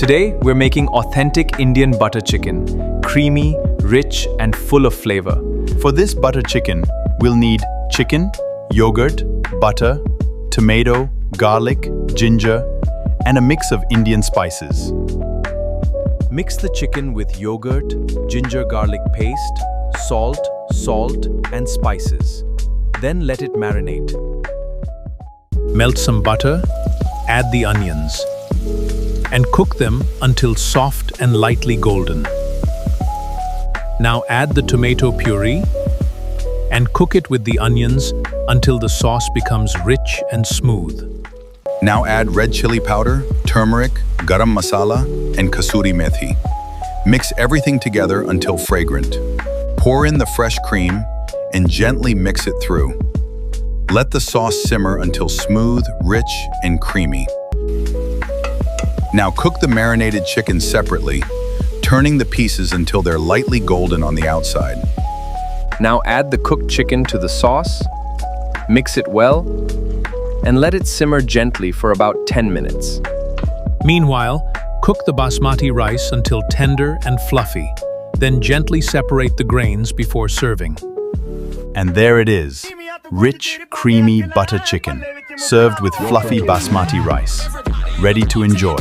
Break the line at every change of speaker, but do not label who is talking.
Today, we're making authentic Indian butter chicken, creamy, rich, and full of flavor.
For this butter chicken, we'll need chicken, yogurt, butter, tomato, garlic, ginger, and a mix of Indian spices.
Mix the chicken with yogurt, ginger garlic paste, salt, and spices. Then let it marinate.
Melt some butter, add the onions, and cook them until soft and lightly golden. Now add the tomato puree and cook it with the onions until the sauce becomes rich and smooth.
Now add red chili powder, turmeric, garam masala, and kasuri methi. Mix everything together until fragrant. Pour in the fresh cream and gently mix it through. Let the sauce simmer until smooth, rich, and creamy. Now cook the marinated chicken separately, turning the pieces until they're lightly golden on the outside.
Now add the cooked chicken to the sauce, mix it well, and let it simmer gently for about 10 minutes.
Meanwhile, cook the basmati rice until tender and fluffy, then gently separate the grains before serving.
And there it is, rich, creamy butter chicken, served with fluffy basmati rice, ready to enjoy.